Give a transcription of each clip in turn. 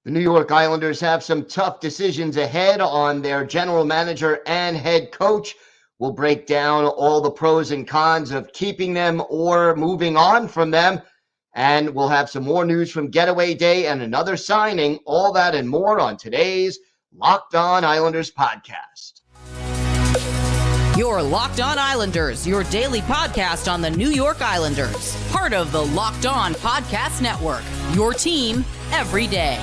The New York Islanders have some tough decisions ahead on their general manager and head coach. We'll break down all the pros and cons of keeping them or moving on from them. And we'll have some more news from Getaway Day and another signing. All that and more on today's Locked On Islanders podcast. Your Locked On Islanders, your daily podcast on the New York Islanders. Part of the Locked On Podcast Network, your team every day.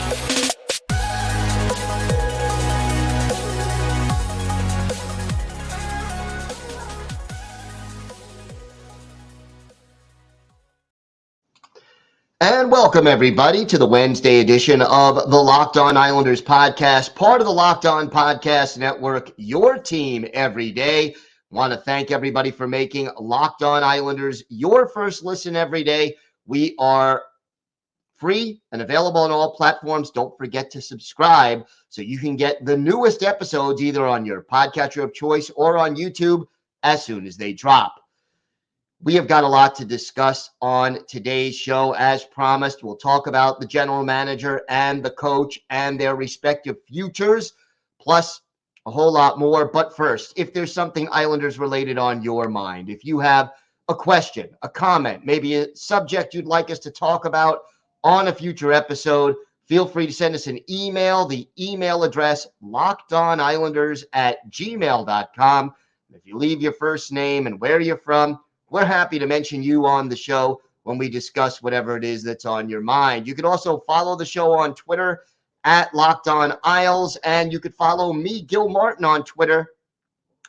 And welcome, everybody, to the Wednesday edition of the Locked On Islanders podcast, part of the Locked On Podcast Network, your team every day. Want to thank everybody for making Locked On Islanders your first listen every day. We are free and available on all platforms. Don't forget to subscribe so you can get the newest episodes either on your podcatcher of choice or on YouTube as soon as they drop. We have got a lot to discuss on today's show. As promised, we'll talk about the general manager and the coach and their respective futures, plus a whole lot more. But first, if there's something Islanders related on your mind, if you have a question, a comment, maybe a subject you'd like us to talk about on a future episode, feel free to send us an email. The email address, lockedonislanders@gmail.com. If you leave your first name and where you're from, we're happy to mention you on the show when we discuss whatever it is that's on your mind. You can also follow the show on Twitter at Locked On Isles, and you could follow me, Gil Martin, on Twitter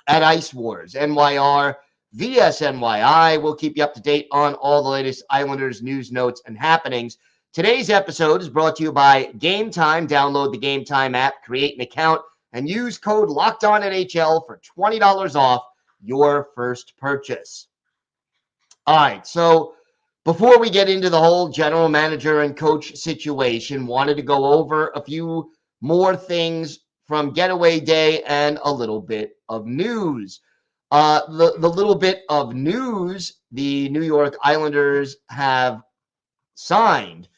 at Ice Wars, NYR, VSNYI. We'll keep you up to date on all the latest Islanders news, notes, and happenings. Today's episode is brought to you by Gametime. Download the Gametime app, create an account, and use code LOCKEDONNHL for $20 off your first purchase. All right, so before we get into the whole general manager and coach situation, wanted to go over a few more things from Getaway Day and a little bit of news. The little bit of news, the New York Islanders have signed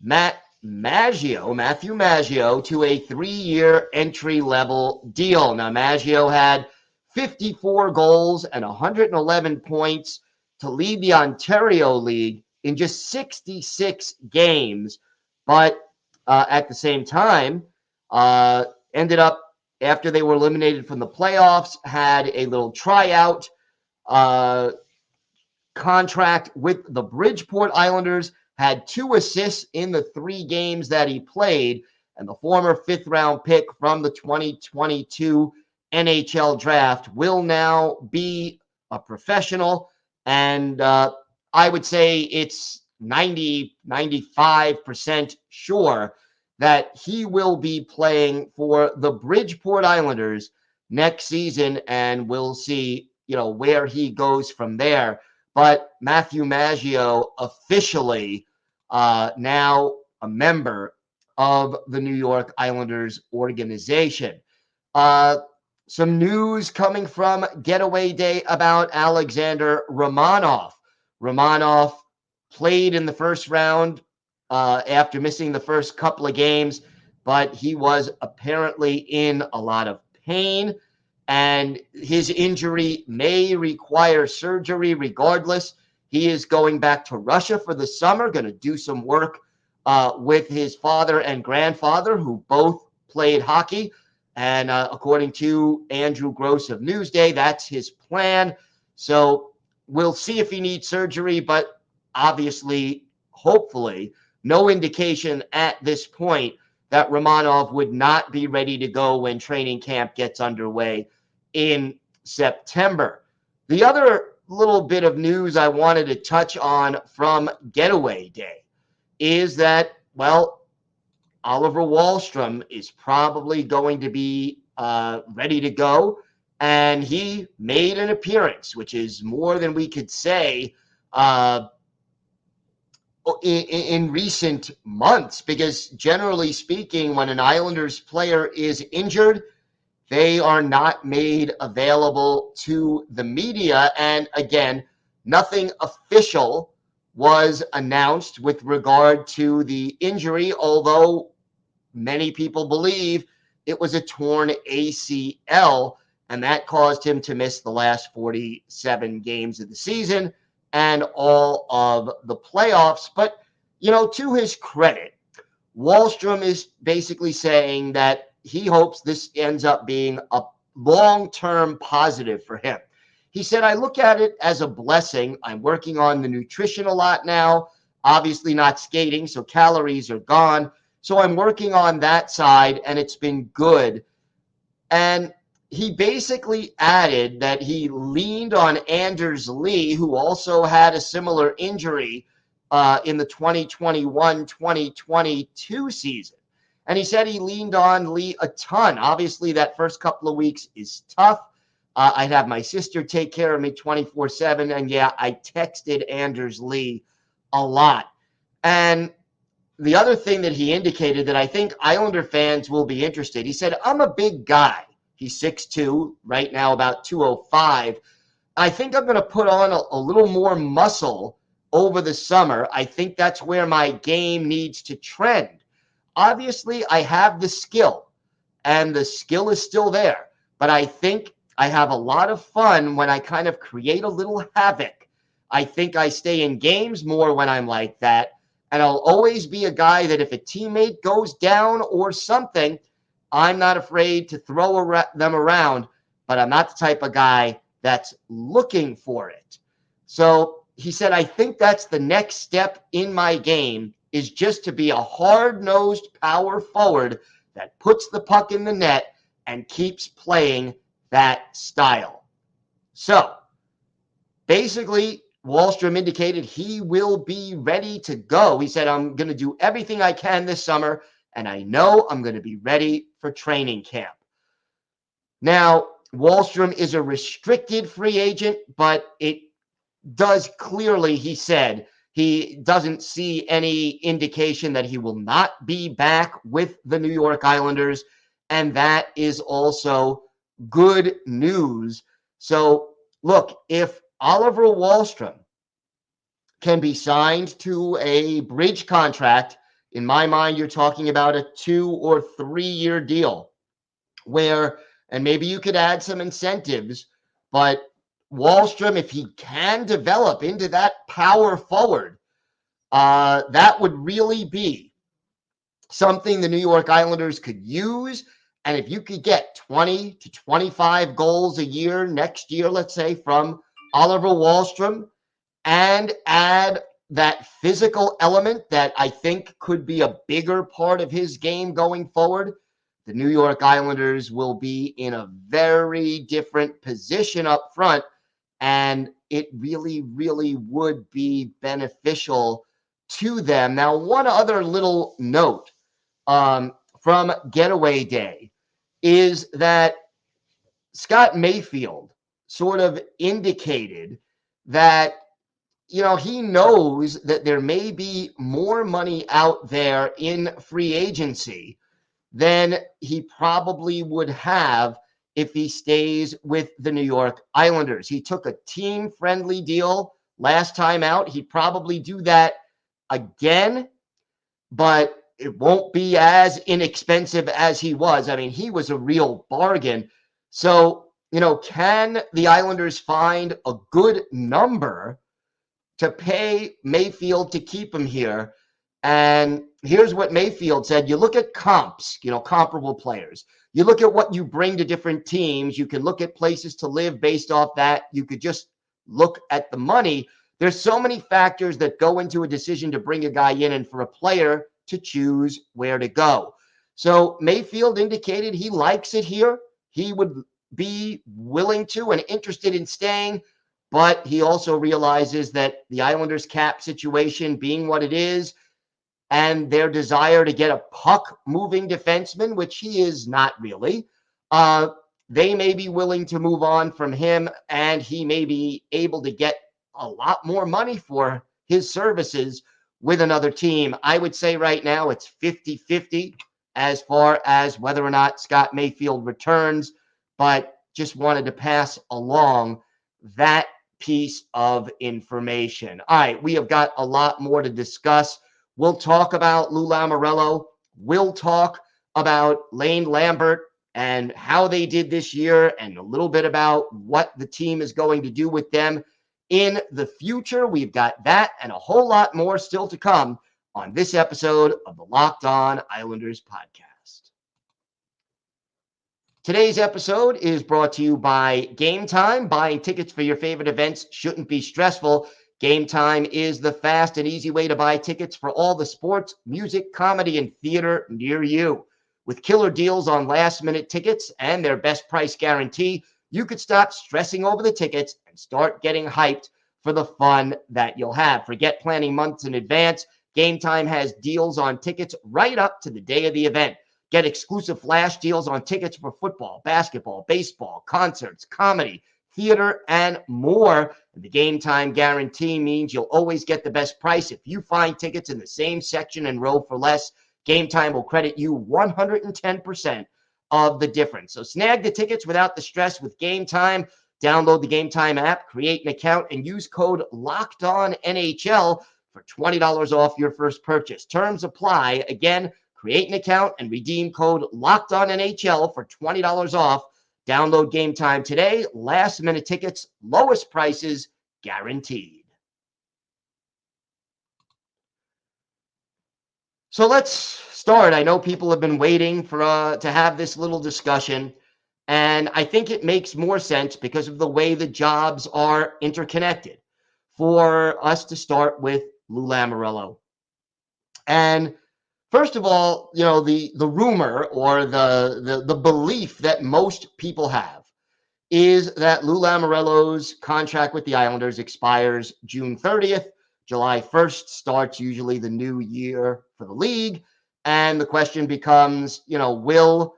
Matthew Maggio to a 3-year entry-level deal. Now, Maggio had 54 goals and 111 points to lead the Ontario League in just 66 games, but at the same time, ended up, after they were eliminated from the playoffs, had a little tryout contract with the Bridgeport Islanders, had 2 assists in the 3 games that he played, and the former 5th-round pick from the 2022 NHL draft will now be a professional. And I would say it's 95% sure that he will be playing for the Bridgeport Islanders next season, and we'll see, where he goes from there. But Matthew Maggio officially now a member of the New York Islanders organization. Some news coming from Getaway Day about Alexander Romanov. Romanov played in the first round after missing the first couple of games, but he was apparently in a lot of pain, and his injury may require surgery regardless. He is going back to Russia for the summer, going to do some work with his father and grandfather, who both played hockey. And according to Andrew Gross of Newsday, that's his plan. So we'll see if he needs surgery, but obviously, hopefully, no indication at this point that Romanov would not be ready to go when training camp gets underway in September. The other little bit of news I wanted to touch on from Getaway Day is that, Oliver Wahlstrom is probably going to be ready to go, and he made an appearance, which is more than we could say in recent months, because generally speaking, when an Islanders player is injured, they are not made available to the media. And again, nothing official was announced with regard to the injury, although many people believe it was a torn ACL, and that caused him to miss the last 47 games of the season and all of the playoffs. But, to his credit, Wallstrom is basically saying that he hopes this ends up being a long-term positive for him. He said, I look at it as a blessing. I'm working on the nutrition a lot now, obviously not skating, so calories are gone. So I'm working on that side, and it's been good. And he basically added that he leaned on Anders Lee, who also had a similar injury in the 2021-2022 season. And he said he leaned on Lee a ton. Obviously, that first couple of weeks is tough. I'd have my sister take care of me 24/7. And yeah, I texted Anders Lee a lot. And the other thing that he indicated that I think Islander fans will be interested, he said, I'm a big guy. He's 6'2", right now about 205. I think I'm going to put on a little more muscle over the summer. I think that's where my game needs to trend. Obviously, I have the skill, and the skill is still there. But I think I have a lot of fun when I kind of create a little havoc. I think I stay in games more when I'm like that. And I'll always be a guy that if a teammate goes down or something, I'm not afraid to throw them around, but I'm not the type of guy that's looking for it. So he said, I think that's the next step in my game, is just to be a hard-nosed power forward that puts the puck in the net and keeps playing that style. So basically, Wallstrom indicated he will be ready to go. He said, I'm going to do everything I can this summer, and I know I'm going to be ready for training camp. Now, Wallstrom is a restricted free agent, but it does clearly, he said, he doesn't see any indication that he will not be back with the New York Islanders, and that is also good news. So, look, if Oliver Wahlstrom can be signed to a bridge contract, in my mind, you're talking about a 2 or 3 year deal where, and maybe you could add some incentives, but Wallstrom, if he can develop into that power forward, that would really be something the New York Islanders could use. And if you could get 20 to 25 goals a year next year, let's say, from Oliver Wahlstrom, and add that physical element that I think could be a bigger part of his game going forward, the New York Islanders will be in a very different position up front, and it really, really would be beneficial to them. Now, one other little note from Getaway Day is that Scott Mayfield sort of indicated that he knows that there may be more money out there in free agency than he probably would have if he stays with the New York Islanders. He took a team-friendly deal last time out. He'd probably do that again, but it won't be as inexpensive as he was. I mean, he was a real bargain. So, can the Islanders find a good number to pay Mayfield to keep him here? And here's what Mayfield said. You look at comps, comparable players. You look at what you bring to different teams. You can look at places to live based off that. You could just look at the money. There's so many factors that go into a decision to bring a guy in and for a player to choose where to go. So Mayfield indicated he likes it here. He would be willing to and interested in staying, but he also realizes that the Islanders' cap situation being what it is, and their desire to get a puck-moving defenseman, which he is not really, they may be willing to move on from him, and he may be able to get a lot more money for his services with another team. I would say right now it's 50-50 as far as whether or not Scott Mayfield returns, but just wanted to pass along that piece of information. All right, we have got a lot more to discuss. We'll talk about Lou Lamoriello. We'll talk about Lane Lambert and how they did this year and a little bit about what the team is going to do with them in the future. We've got that and a whole lot more still to come on this episode of the Locked On Islanders podcast. Today's episode is brought to you by Gametime. Buying tickets for your favorite events shouldn't be stressful. Gametime is the fast and easy way to buy tickets for all the sports, music, comedy, and theater near you. With killer deals on last-minute tickets and their best price guarantee, you could stop stressing over the tickets and start getting hyped for the fun that you'll have. Forget planning months in advance. Gametime has deals on tickets right up to the day of the event. Get exclusive flash deals on tickets for football, basketball, baseball, concerts, comedy, theater, and more. And the Gametime guarantee means you'll always get the best price. If you find tickets in the same section and row for less, Gametime will credit you 110% of the difference. So snag the tickets without the stress with Gametime. Download the Gametime app, create an account, and use code LOCKEDONNHL for $20 off your first purchase. Terms apply. Again, create an account and redeem code LOCKEDONNHL for $20 off. Download Gametime today. Last minute tickets, lowest prices guaranteed. So let's start. I know people have been waiting for to have this little discussion, and I think it makes more sense because of the way the jobs are interconnected for us to start with Lou Lamoriello. And first of all, you know, the rumor or the belief that most people have is that Lou Lamoriello's contract with the Islanders expires June 30th. July 1st starts usually the new year for the league. And the question becomes, you know, will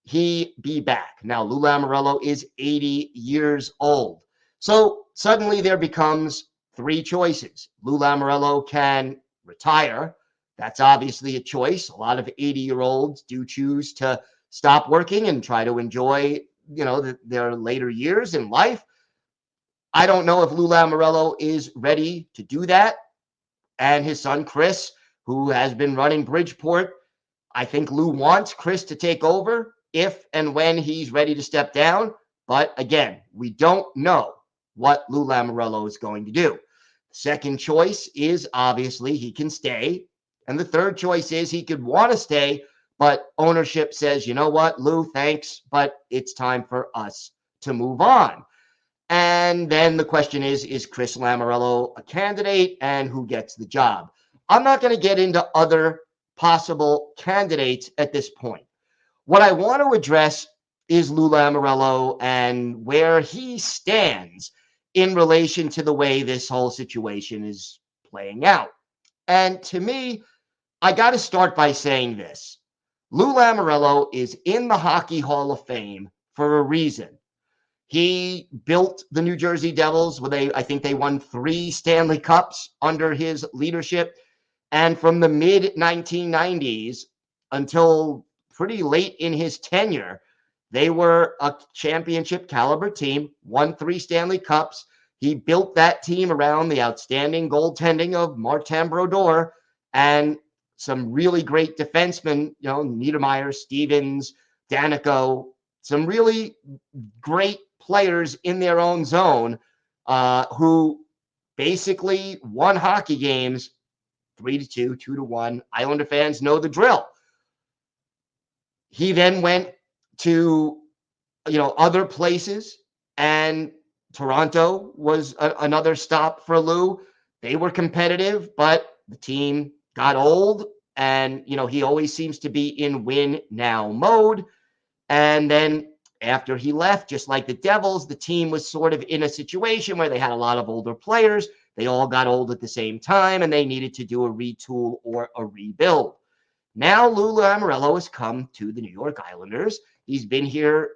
he be back? Now, Lou Lamoriello is 80 years old. So suddenly there becomes three choices. Lou Lamoriello can retire. That's obviously a choice. A lot of 80-year-olds do choose to stop working and try to enjoy, you know, their later years in life. I don't know if Lou Lamoriello is ready to do that. And his son, Chris, who has been running Bridgeport, I think Lou wants Chris to take over if and when he's ready to step down. But again, we don't know what Lou Lamoriello is going to do. The second choice is obviously he can stay. And the third choice is he could want to stay, but ownership says, you know what, Lou, thanks, but it's time for us to move on. And then the question is Chris Lamoriello a candidate and who gets the job? I'm not going to get into other possible candidates at this point. What I want to address is Lou Lamoriello and where he stands in relation to the way this whole situation is playing out. And to me, I got to start by saying this. Lou Lamoriello is in the Hockey Hall of Fame for a reason. He built the New Jersey Devils I think they won 3 Stanley Cups under his leadership. And from the mid-1990s until pretty late in his tenure, they were a championship caliber team, won 3 Stanley Cups. He built that team around the outstanding goaltending of Martin Brodeur and some really great defensemen, you know, Niedermeyer, Stevens, Danico, some really great players in their own zone who basically won hockey games 3-2, 2-1. Islander fans know the drill. He then went to, you know, other places, and Toronto was another stop for Lou. They were competitive, but the team got old, and, you know, he always seems to be in win now mode. And then after he left, just like the Devils, the team was sort of in a situation where they had a lot of older players. They all got old at the same time, and they needed to do a retool or a rebuild. Now Lou Lamoriello has come to the New York Islanders. He's been here,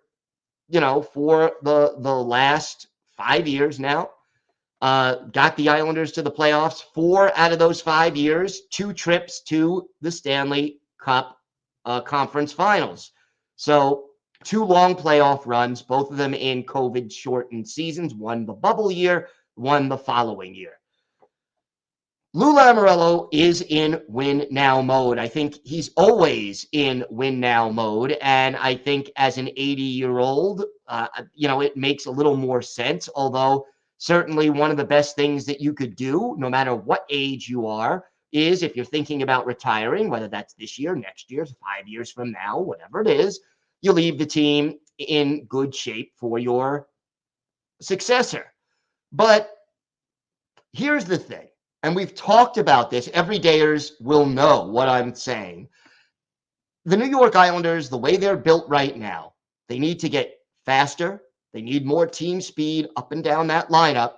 you know, for the last 5 years now. Got the Islanders to the playoffs 4 out of those 5 years, 2 trips to the Stanley Cup conference finals. So 2 long playoff runs, both of them in COVID-shortened seasons, one the bubble year, one the following year. Lou Lamoriello is in win now mode. I think he's always in win now mode. And I think as an 80-year-old, it makes a little more sense. Although certainly one of the best things that you could do, no matter what age you are, is if you're thinking about retiring, whether that's this year, next year, 5 years from now, whatever it is, you leave the team in good shape for your successor. But here's the thing, and we've talked about this. Everydayers will know what I'm saying. The New York Islanders, the way they're built right now, they need to get faster. They need more team speed up and down that lineup.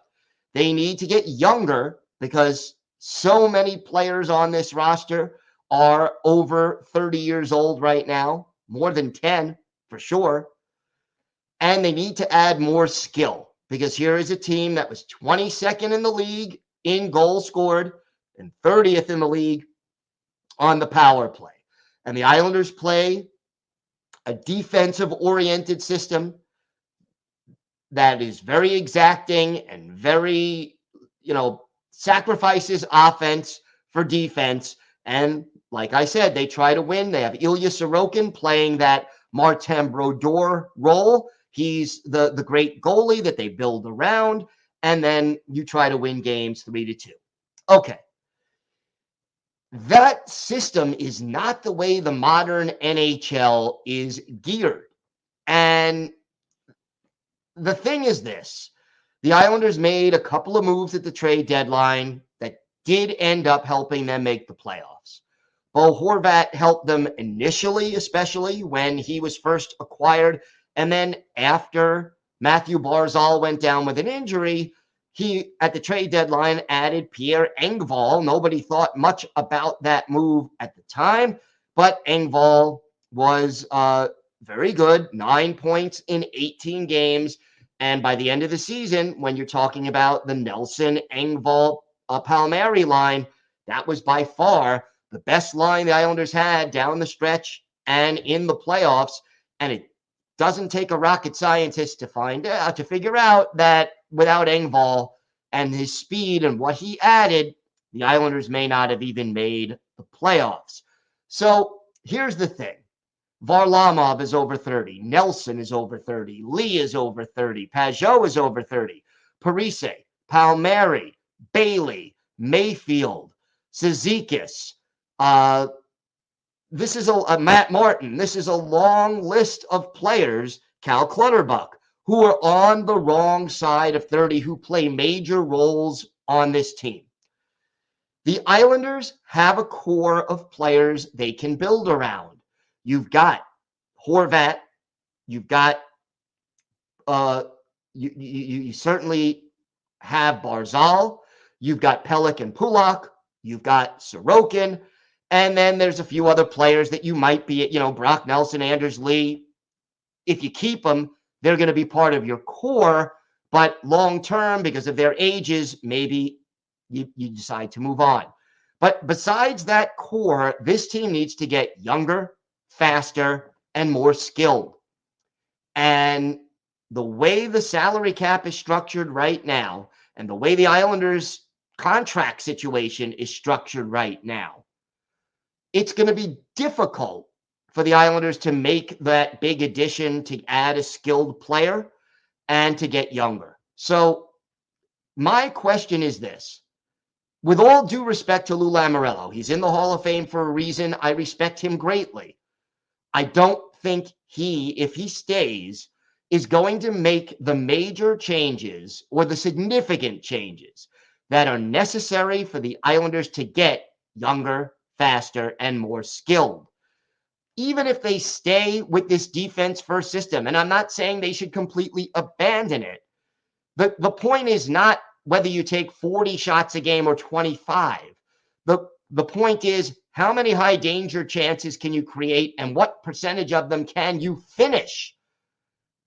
They need to get younger because so many players on this roster are over 30 years old right now, more than 10 for sure. And they need to add more skill because here is a team that was 22nd in the league in goals scored and 30th in the league on the power play. And the Islanders play a defensive-oriented system that is very exacting and very, sacrifices offense for defense. And like I said, they try to win. They have Ilya Sorokin playing that Martin Brodeur role. He's the great goalie that they build around. And then you try to win games 3-2. Okay. That system is not the way the modern NHL is geared. And the thing is this, the Islanders made a couple of moves at the trade deadline that did end up helping them make the playoffs. Bo Horvat helped them initially, especially when he was first acquired. And then after Matthew Barzal went down with an injury, he, at the trade deadline, added Pierre Engvall. Nobody thought much about that move at the time, but Engvall was very good, 9 points in 18 games. And by the end of the season, when you're talking about the Nelson, Engvall, Palmieri line, that was by far the best line the Islanders had down the stretch and in the playoffs. And it doesn't take a rocket scientist to figure out that without Engvall and his speed and what he added, the Islanders may not have even made the playoffs. So here's the thing. Varlamov is over 30. Nelson is over 30. Lee is over 30. Pajot is over 30. Parise, Palmieri, Bailey, Mayfield, Cizikas. This is Matt Martin. This is a long list of players, Cal Clutterbuck, who are on the wrong side of 30, who play major roles on this team. The Islanders have a core of players they can build around. You've got Horvat. You've got you certainly have Barzal. You've got Pelech and Pulak. You've got Sorokin. And then there's a few other players that you might be, Brock Nelson, Anders Lee. If you keep them, they're going to be part of your core. But long term, because of their ages, maybe you decide to move on. But besides that core, this team needs to get younger, faster, and more skilled. And the way the salary cap is structured right now, and the way the Islanders' contract situation is structured right now, it's going to be difficult for the Islanders to make that big addition to add a skilled player and to get younger. So my question is this. With all due respect to Lou Lamoriello, he's in the Hall of Fame for a reason. I respect him greatly. I don't think he, if he stays, is going to make the major changes or the significant changes that are necessary for the Islanders to get younger, faster, and more skilled. Even if they stay with this defense-first system, and I'm not saying they should completely abandon it, the point is not whether you take 40 shots a game or 25. The point is, how many high danger chances can you create and what percentage of them can you finish?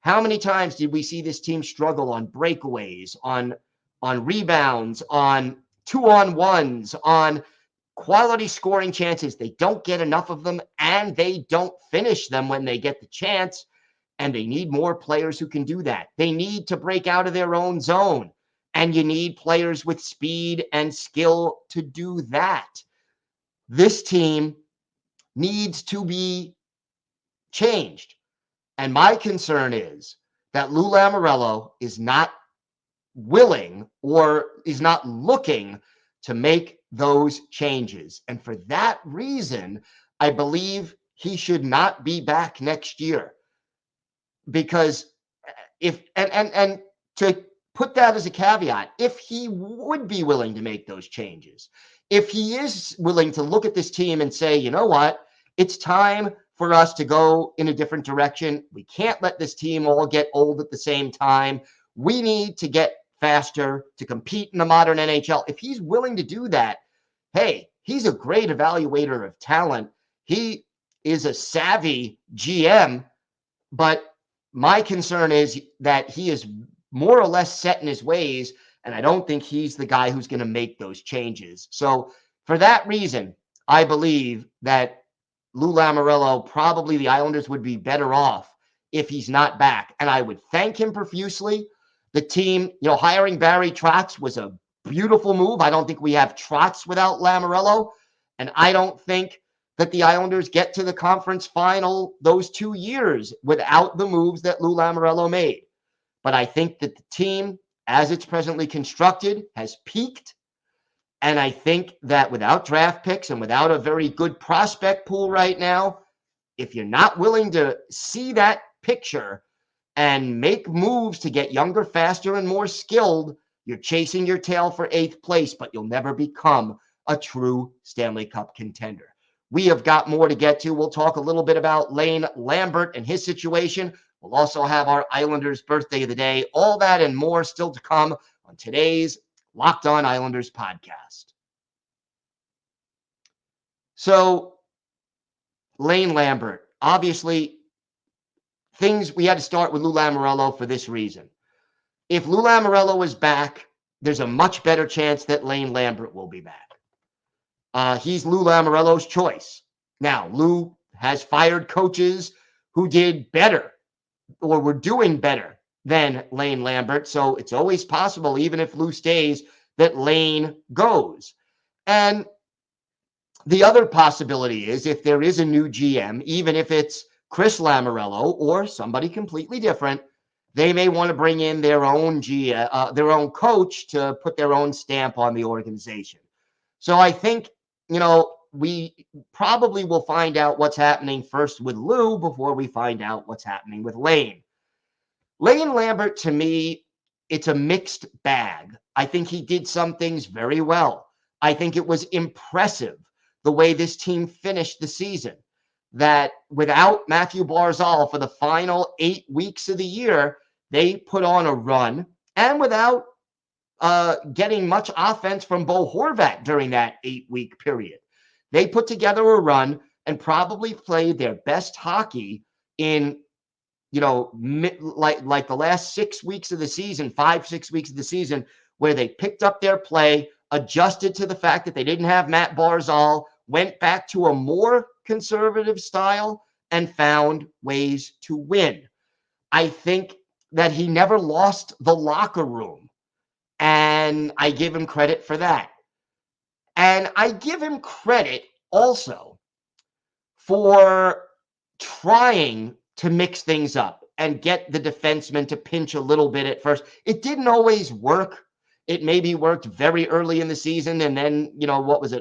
How many times did we see this team struggle on breakaways, on rebounds, on 2-on-1s, on quality scoring chances? They don't get enough of them and they don't finish them when they get the chance. And they need more players who can do that. They need to break out of their own zone. and you need players with speed and skill to do that. This team needs to be changed. And my concern is that Lou Lamoriello is not willing or is not looking to make those changes. And for that reason, I believe he should not be back next year. Because if and to put that as a caveat, if he would be willing to make those changes, if he is willing to look at this team and say, you know what, it's time for us to go in a different direction. We can't let this team all get old at the same time. We need to get faster to compete in the modern NHL. If he's willing to do that, hey, he's a great evaluator of talent. He is a savvy GM, but my concern is that he is more or less set in his ways, and I don't think he's the guy who's going to make those changes. So for that reason, I believe that Lou Lamoriello, probably the Islanders would be better off if he's not back. And I would thank him profusely. The team, hiring Barry Trotz was a beautiful move. I don't think we have Trotz without Lamoriello. And I don't think that the Islanders get to the conference final those 2 years without the moves that Lou Lamoriello made. But I think that the team, as it's presently constructed, has peaked. And I think that without draft picks and without a very good prospect pool right now, if you're not willing to see that picture and make moves to get younger, faster, and more skilled, you're chasing your tail for 8th place, but you'll never become a true Stanley Cup contender. We have got more to get to. We'll talk a little bit about Lane Lambert and his situation. We'll also have our Islanders birthday of the day. All that and more still to come on today's Locked On Islanders podcast. So, Lane Lambert, obviously, we had to start with Lou Lamoriello for this reason. If Lou Lamoriello is back, there's a much better chance that Lane Lambert will be back. He's Lou Lamoriello's choice. Now, Lou has fired coaches who did better or were doing better than Lane Lambert. So it's always possible, even if Lou stays, that Lane goes. And the other possibility is if there is a new GM, even if it's Chris Lamoriello or somebody completely different, they may want to bring in their own their own coach to put their own stamp on the organization. So I think, we probably will find out what's happening first with Lou before we find out what's happening with Lane. Lane Lambert, to me, it's a mixed bag. I think he did some things very well. I think it was impressive the way this team finished the season, that without Matthew Barzal for the final 8 weeks of the year, they put on a run, and without getting much offense from Bo Horvat during that 8-week period. They put together a run and probably played their best hockey in, like the last 6 weeks of the season, 5-6 weeks of the season, where they picked up their play, adjusted to the fact that they didn't have Matt Barzal, went back to a more conservative style, and found ways to win. I think that he never lost the locker room, and I give him credit for that. And I give him credit also for trying to mix things up and get the defenseman to pinch a little bit at first. It didn't always work. It maybe worked very early in the season, and then,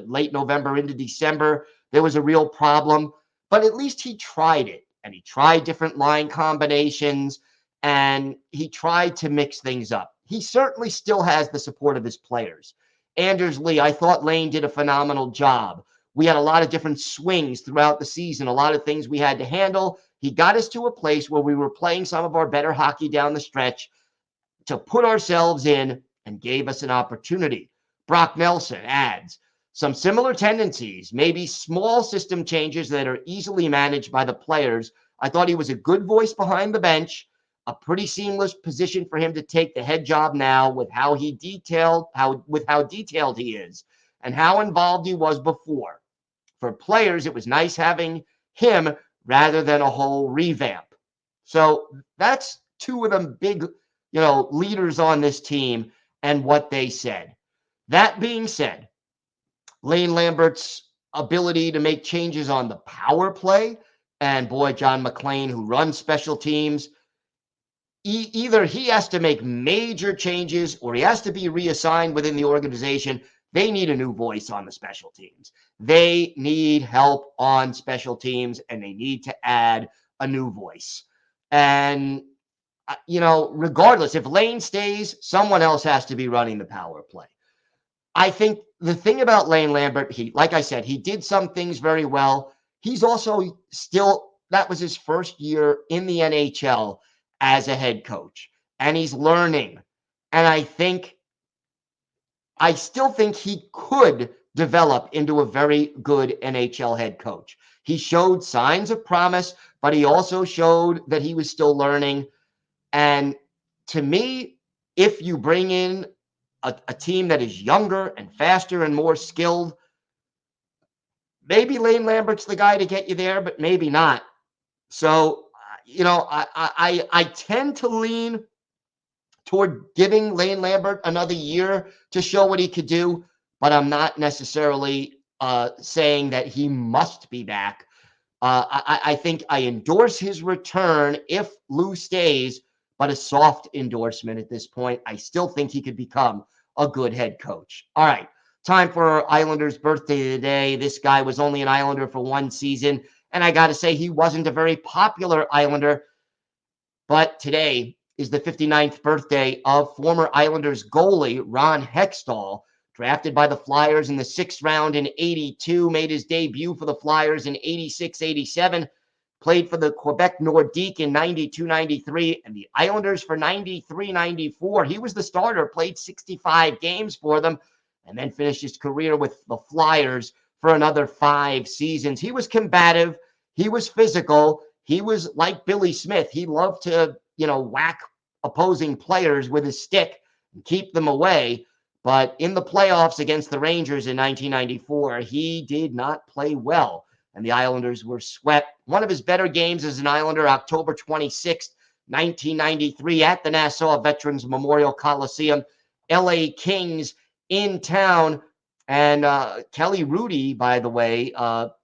late November into December, there was a real problem. But at least he tried it, and he tried different line combinations, and he tried to mix things up. He certainly still has the support of his players. Anders Lee, I thought Lane did a phenomenal job. We had a lot of different swings throughout the season, a lot of things we had to handle. He got us to a place where we were playing some of our better hockey down the stretch to put ourselves in and gave us an opportunity. Brock Nelson adds some similar tendencies, maybe small system changes that are easily managed by the players. I thought he was a good voice behind the bench, a pretty seamless position for him to take the head job now with how detailed he is and how involved he was before. For players, it was nice having him rather than a whole revamp. So that's two of the big, leaders on this team. and what they said. That being said, Lane Lambert's ability to make changes on the power play, and boy, John McClain, who runs special teams, either he has to make major changes or he has to be reassigned within the organization. They need a new voice on the special teams. They need help on special teams, and they need to add a new voice. And, regardless, if Lane stays, someone else has to be running the power play. I think the thing about Lane Lambert, like I said, he did some things very well. He's also that was his first year in the NHL as a head coach, and he's learning. And I still think he could develop into a very good NHL head coach. He showed signs of promise, but he also showed that he was still learning. And to me, if you bring in a team that is younger and faster and more skilled, maybe Lane Lambert's the guy to get you there, but maybe not. So, I tend to lean toward giving Lane Lambert another year to show what he could do, but I'm not necessarily saying that he must be back. I think I endorse his return if Lou stays, but a soft endorsement at this point. I still think he could become a good head coach. All right, time for our Islanders' birthday today. This guy was only an Islander for one season, and I got to say he wasn't a very popular Islander, but today is the 59th birthday of former Islanders goalie Ron Hextall, drafted by the Flyers in the 6th round in 82, made his debut for the Flyers in 86-87, played for the Quebec Nordique in 92-93, and the Islanders for 93-94. He was the starter, played 65 games for them, and then finished his career with the Flyers for another 5 seasons. He was combative. He was physical. He was like Billy Smith. He loved to, whack opposing players with his stick and keep them away. But in the playoffs against the Rangers in 1994, he did not play well, and the Islanders were swept. One of his better games as an Islander, October 26, 1993, at the Nassau Veterans Memorial Coliseum. LA Kings in town, and Kelly Rudy, by the way,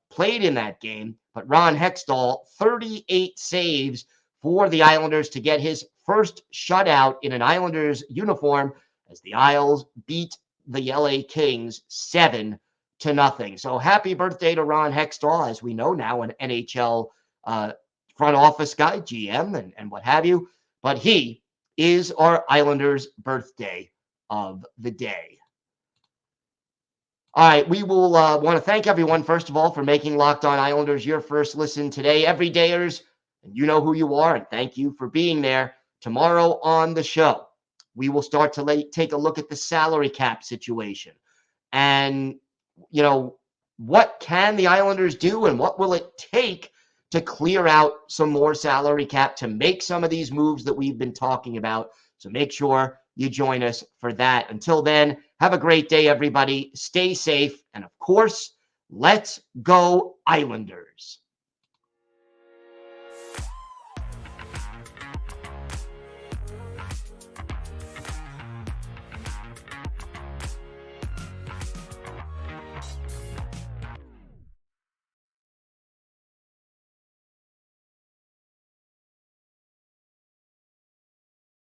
played in that game. But Ron Hextall, 38 saves for the Islanders to get his first shutout in an Islanders uniform as the Isles beat the LA Kings 7-0. So happy birthday to Ron Hextall, as we know now, an NHL front office guy, GM, and what have you. But he is our Islanders' birthday of the day. All right, we will want to thank everyone, first of all, for making Locked On Islanders your first listen today. Everydayers, and you know who you are, and thank you for being there. Tomorrow on the show, we will start to take a look at the salary cap situation. And, what can the Islanders do, and what will it take to clear out some more salary cap to make some of these moves that we've been talking about? So make sure you join us for that. Until then, have a great day, everybody. Stay safe. And of course, let's go Islanders.